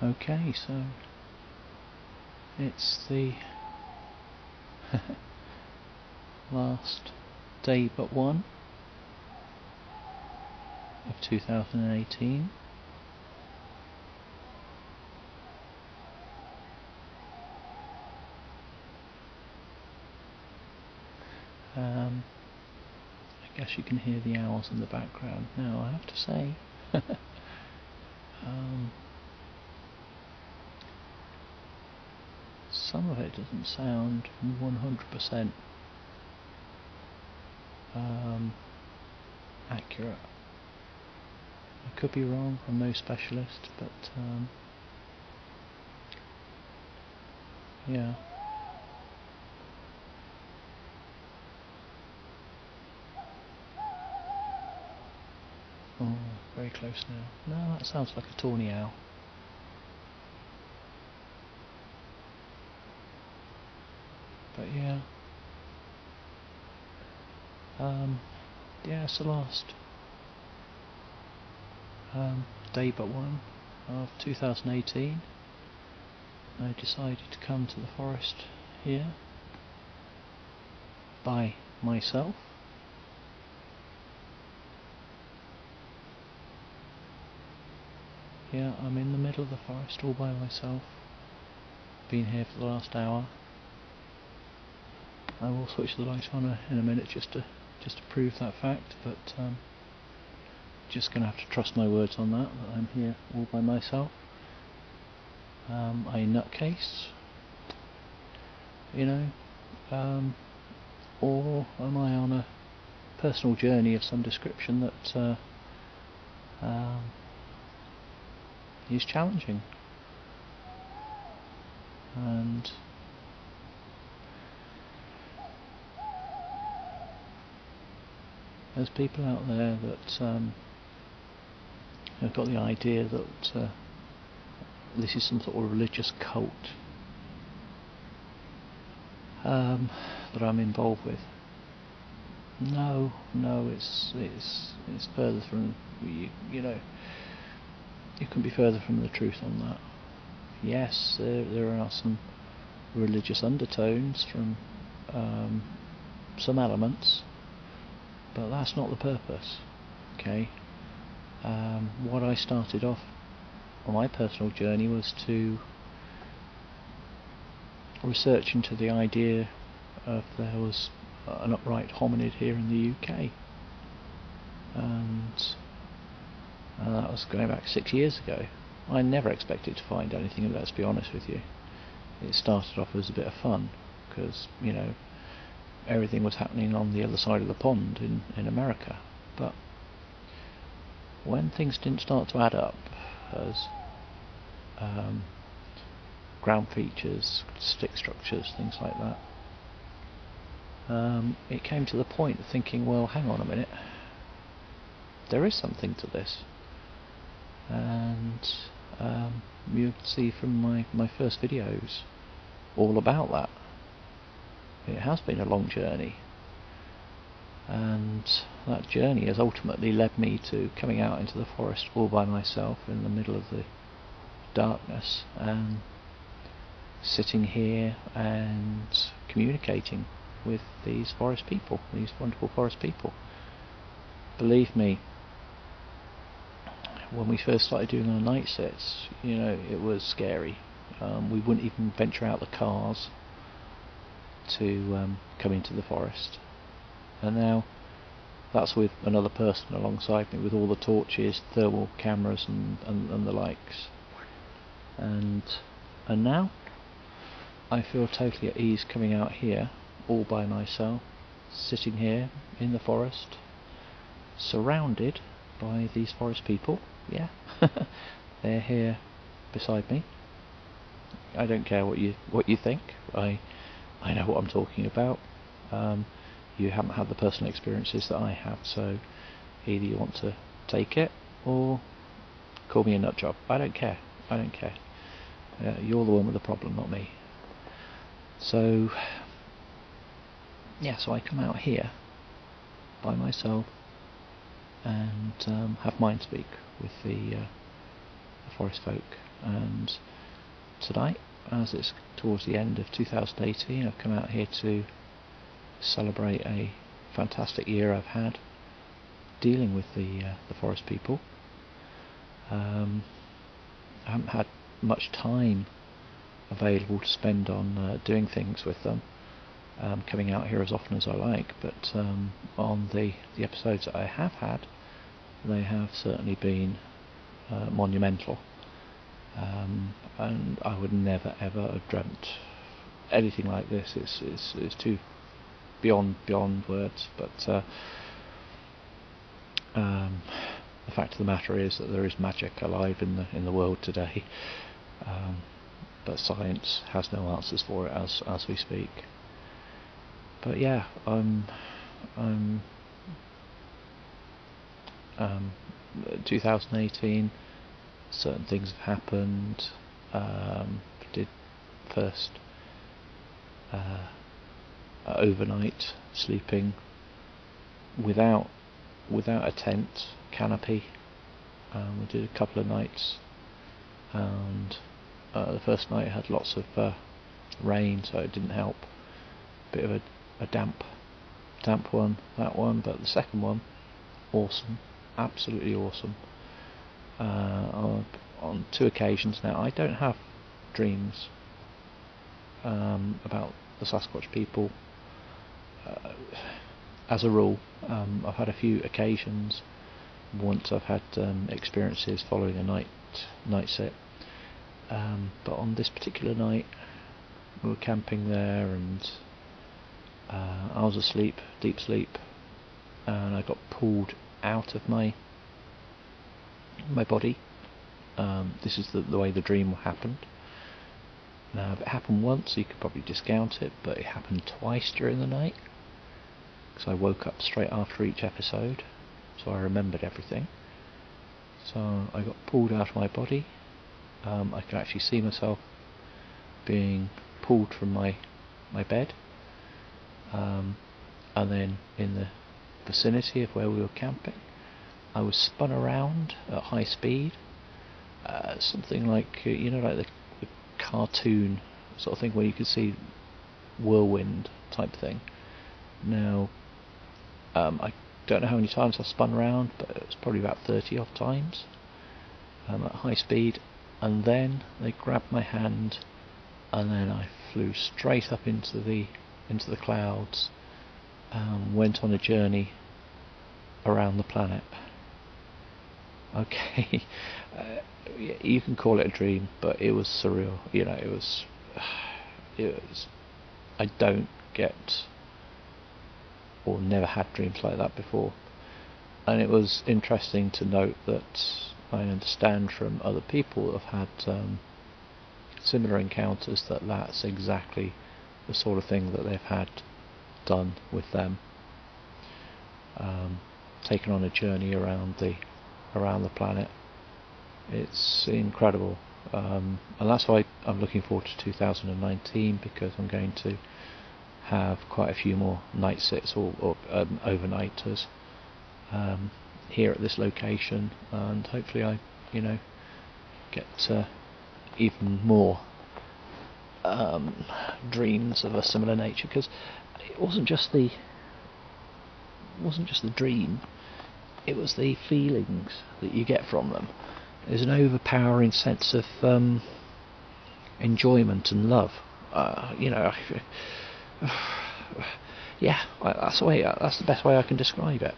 Okay, so it's the last day but one of 2018. I guess you can hear the owls in the background. Now I have to say some of it doesn't sound 100% accurate. I could be wrong, I'm no specialist, but yeah. Oh, very close now. No, that sounds like a tawny owl. But yeah. Yeah, it's the last day but one of 2018. I decided to come to the forest here by myself. Yeah, I'm in the middle of the forest all by myself. Been here for the last hour. I will switch the light on in a minute just to prove that fact, but just going to have to trust my words on that I'm here all by myself. A nutcase, you know, or am I on a personal journey of some description that is challenging? And there's people out there that have got the idea that this is some sort of religious cult that I'm involved with. No, it's further from you know. You can be further from the truth on that. Yes, there are some religious undertones from some elements, but that's not the purpose. Okay. What I started off on my personal journey was to research into the idea of there was an upright hominid here in the UK, and that was going back 6 years ago. I never expected to find anything, let's be honest with you. It started off as a bit of fun because, you know, everything was happening on the other side of the pond in America. But when things didn't start to add up as ground features, stick structures, things like that, it came to the point of thinking, well, hang on a minute, there is something to this. And you can see from my first videos all about that. It has been a long journey, and that journey has ultimately led me to coming out into the forest all by myself in the middle of the darkness and sitting here and communicating with these forest people, these wonderful forest people. Believe me, when we first started doing our night sets, you know, it was scary. We wouldn't even venture out the cars to come into the forest, and now that's with another person alongside me with all the torches, thermal cameras and the likes, and now I feel totally at ease coming out here all by myself, sitting here in the forest, surrounded by these forest people. Yeah, they're here beside me. I don't care what you think. I know what I'm talking about. You haven't had the personal experiences that I have, so either you want to take it or call me a nut job. I don't care. You're the one with the problem, not me. So yeah, so I come out here by myself and have mind speak with the forest folk, And tonight, as it's towards the end of 2018, I've come out here to celebrate a fantastic year I've had dealing with the forest people. I haven't had much time available to spend on doing things with them, coming out here as often as I like, but on the episodes that I have had, they have certainly been monumental, and I would never ever have dreamt anything like this. It's too beyond words, but the fact of the matter is that there is magic alive in the world today, but science has no answers for it as we speak. But yeah, 2018, certain things have happened. Did first overnight sleeping without a tent, canopy. We did a couple of nights, and the first night had lots of rain, so it didn't help. Bit of a damp one, that one, but the second one, awesome, absolutely awesome. On 2 occasions now, I don't have dreams about the Sasquatch people. As a rule, I've had a few occasions. Once I've had experiences following a night sit, but on this particular night, we were camping there, and I was asleep, deep sleep, and I got pulled out of my body. This is the way the dream happened. Now, if it happened once, you could probably discount it, but it happened twice during the night, because I woke up straight after each episode, so I remembered everything. So I got pulled out of my body. I could actually see myself being pulled from my bed, and then in the vicinity of where we were camping, I was spun around at high speed, something like like the cartoon sort of thing where you could see whirlwind type thing. Now, I don't know how many times I spun around, but it was probably about 30 odd times at high speed, and then they grabbed my hand, and then I flew straight up into the clouds, went on a journey around the planet. Okay, you can call it a dream, but it was surreal. It was. I don't get, or never had dreams like that before, and it was interesting to note that I understand from other people that have had similar encounters that that's exactly the sort of thing that they've had done with them, taken on a journey around the planet. It's incredible, and that's why I'm looking forward to 2019, because I'm going to have quite a few more night sits or overnighters here at this location, and hopefully I get even more dreams of a similar nature, because it wasn't just the dream, it was the feelings that you get from them. There's an overpowering sense of enjoyment and love. Yeah, that's the best way I can describe it.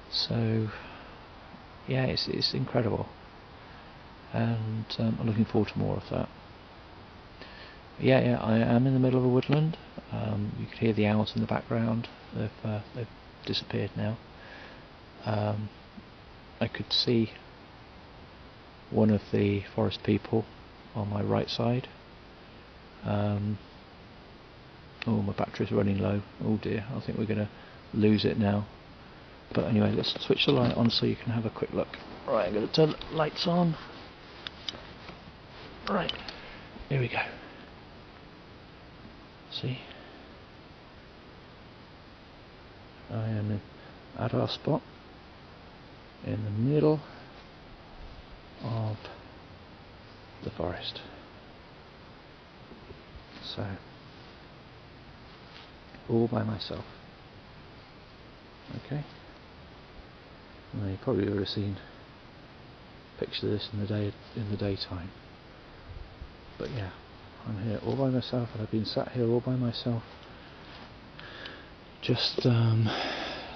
So, yeah, it's incredible, and I'm looking forward to more of that. Yeah, I am in the middle of a woodland. You can hear the owls in the background. They've disappeared now. I could see one of the forest people on my right side. Oh, my battery's running low. Oh dear, I think we're going to lose it now. But anyway, let's switch the light on so you can have a quick look. Right, I'm going to turn the lights on. Right, here we go. See? I am at our spot in the middle of the forest. So, all by myself. Okay. Well, you probably would have seen pictures of this in the daytime. But yeah, I'm here all by myself, and I've been sat here all by myself, just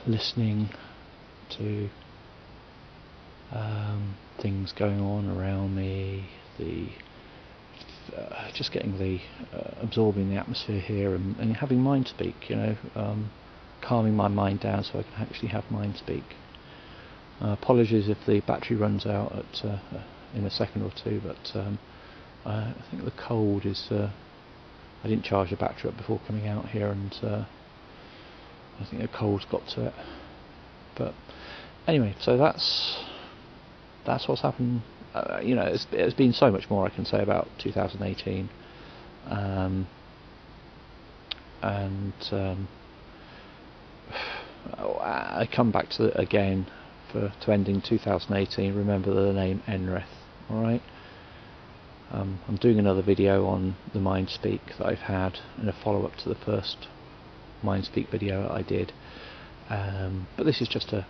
listening to things going on around me, just getting absorbing the atmosphere here, and having mind speak, calming my mind down so I can actually have mind speak. Apologies if the battery runs out in a second or two, but I think the cold is, I didn't charge the battery up before coming out here, and I think the cold's got to it. But anyway, so that's what's happened. There's been so much more I can say about 2018, I come back to it again to ending 2018. Remember the name Enrith, alright? I'm doing another video on the Mindspeak that I've had in a follow-up to the first Mindspeak video I did, but this is just a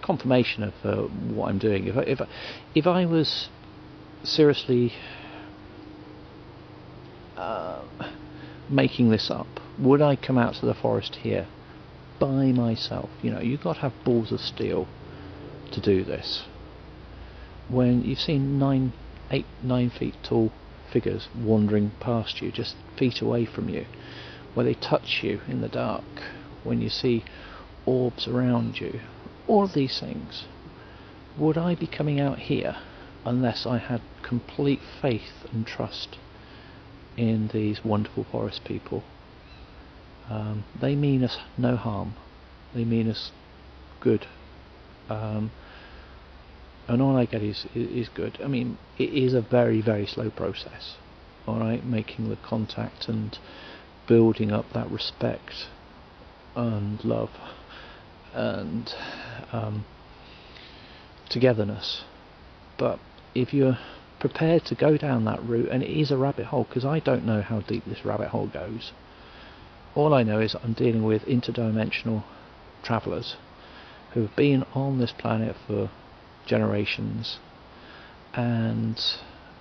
confirmation of what I'm doing. If I was seriously making this up, would I come out to the forest here by myself? You've got to have balls of steel to do this. When you've seen 9 feet tall figures wandering past you, just feet away from you, where they touch you in the dark, when you see orbs around you, all of these things, would I be coming out here unless I had complete faith and trust in these wonderful forest people? They mean us no harm, they mean us good, and all I get is good. I mean, it is a very, very slow process, alright, making the contact and building up that respect and love and togetherness. But if you're prepared to go down that route, and it is a rabbit hole, because I don't know how deep this rabbit hole goes. All I know is I'm dealing with interdimensional travellers who have been on this planet for generations, and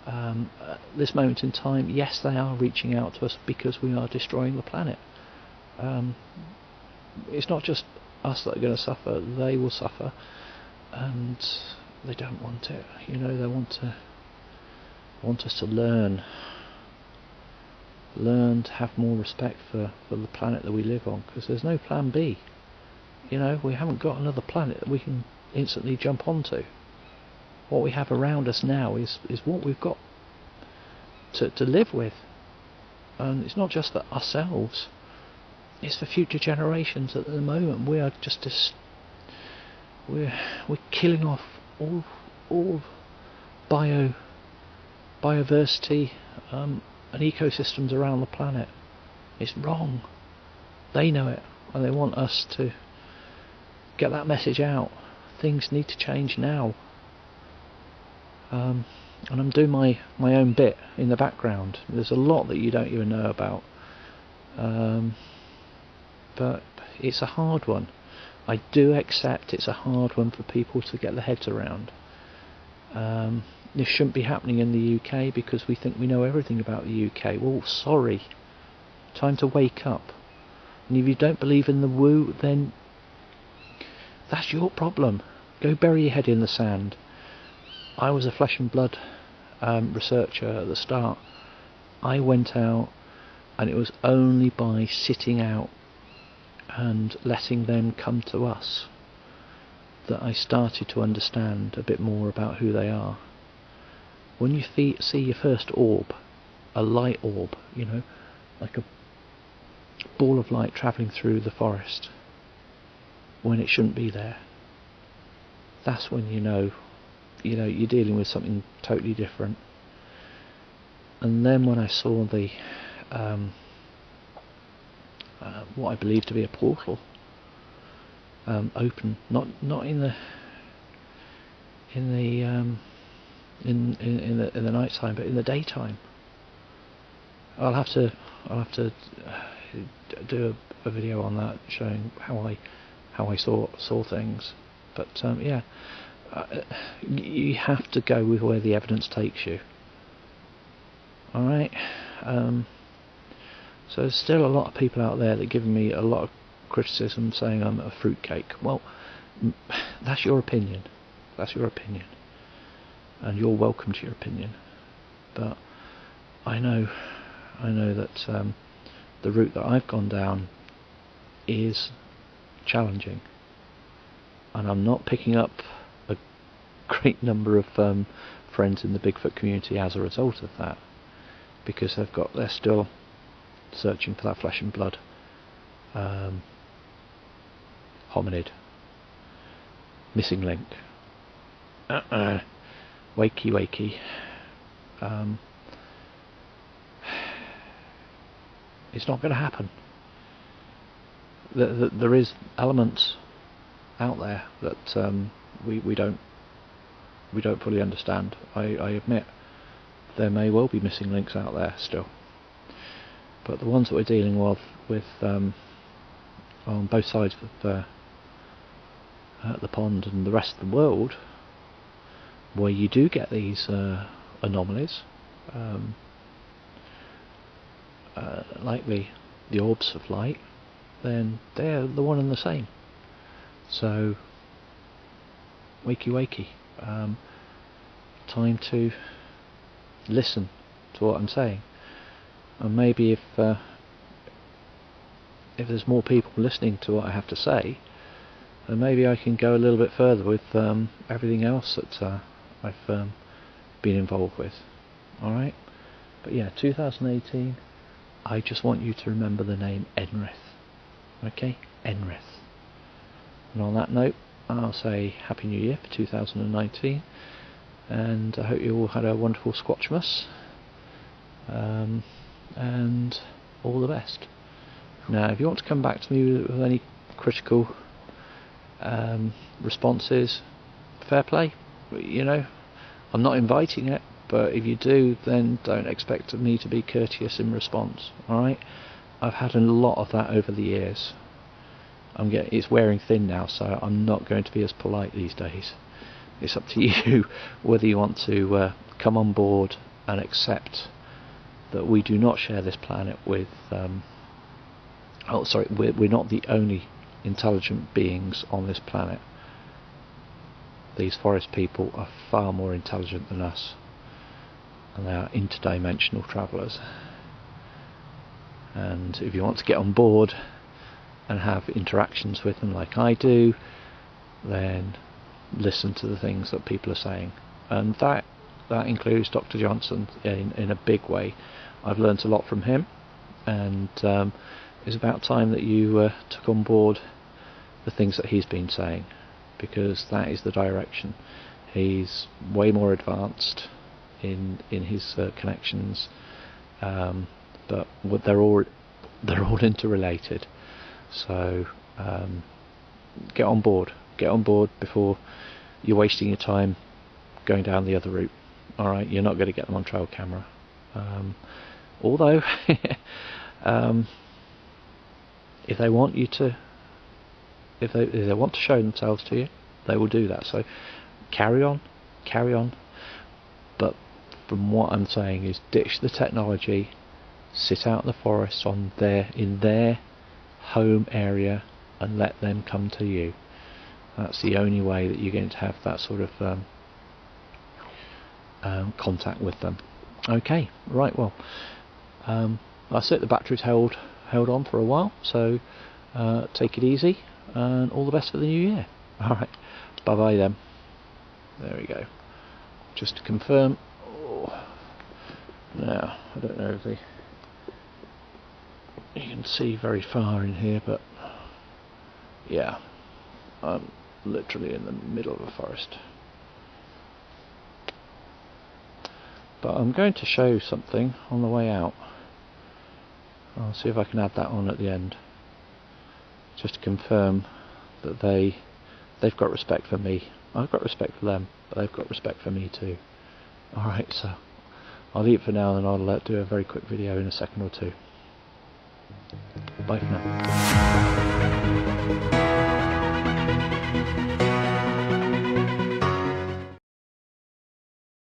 at this moment in time, yes, they are reaching out to us because we are destroying the planet. It's not just us that are going to suffer, they will suffer, and they don't want it. They want us to learn to have more respect for the planet that we live on, because there's no plan B. We haven't got another planet that we can instantly jump onto. What we have around us now is what we've got to live with, and it's not just for ourselves, it's for future generations. At the moment we are just we're killing off all biodiversity and ecosystems around the planet. It's wrong. They know it, and they want us to get that message out. Things need to change now. And I'm doing my own bit in the background. There's a lot that you don't even know about, but it's a hard one. I do accept it's a hard one for people to get their heads around. This shouldn't be happening in the UK because we think we know everything about the UK. Well, sorry. Time to wake up. And if you don't believe in the woo, then that's your problem. Go bury your head in the sand. I was a flesh and blood researcher at the start. I went out, and it was only by sitting out and letting them come to us that I started to understand a bit more about who they are. When you see your first orb, a light orb, like a ball of light travelling through the forest when it shouldn't be there, that's when you're dealing with something totally different. And then when I saw the what I believe to be a portal open, not in the in the in the night time, but in the daytime. I'll have to do a video on that, showing how I saw things. But yeah, you have to go with where the evidence takes you. All right. So there's still a lot of people out there that give me a lot of criticism, saying I'm a fruitcake. Well, that's your opinion. That's your opinion, and you're welcome to your opinion. But I know that the route that I've gone down is challenging, and I'm not picking up a great number of friends in the Bigfoot community as a result of that, because they're still searching for that flesh and blood hominid, missing link. Wakey. It's not going to happen. There is elements out there that we don't fully understand. I admit there may well be missing links out there still, but the ones that we're dealing with on both sides of the pond and the rest of the world, where you do get these anomalies, like the orbs of light, then they're the one and the same. So wakey, time to listen to what I'm saying, and maybe if there's more people listening to what I have to say, then maybe I can go a little bit further with everything else that I've been involved with. Alright? But yeah, 2018, I just want you to remember the name Enrith. Okay? Enrith. And on that note, I'll say Happy New Year for 2019, and I hope you all had a wonderful Squatchmas, and all the best. Now, if you want to come back to me with any critical responses, fair play. You know, I'm not inviting it, but if you do, then don't expect me to be courteous in response. Alright? I've had a lot of that over the years. It's wearing thin now, so I'm not going to be as polite these days. It's up to you whether you want to come on board and accept that we do not share this planet with we're not the only intelligent beings on this planet. These forest people are far more intelligent than us, and they are interdimensional travellers. And if you want to get on board and have interactions with them like I do, then listen to the things that people are saying, and that includes Dr. Johnson in a big way. I've learnt a lot from him, and it's about time that you took on board the things that he's been saying, because that is the direction. He's way more advanced in his connections, but they're all interrelated. So get on board before you're wasting your time going down the other route. Alright, you're not going to get them on trail camera, although if they want you to, if they want to show themselves to you, they will do that. So carry on, but from what I'm saying is ditch the technology, sit out in the forest in their home area, and let them come to you. That's the only way that you're going to have that sort of contact with them. Okay, right, well, that's it. The battery's held on for a while, so take it easy, and all the best for the new year. Alright, bye bye then. There we go. Just to confirm, now I don't know if you can see very far in here, but yeah, I'm literally in the middle of a forest. But I'm going to show something on the way out. I'll see if I can add that on at the end, just to confirm that they've got respect for me I've got respect for them, but they've got respect for me too. Alright, so I'll leave it for now, and I'll do a very quick video in a second or two. Bye for now.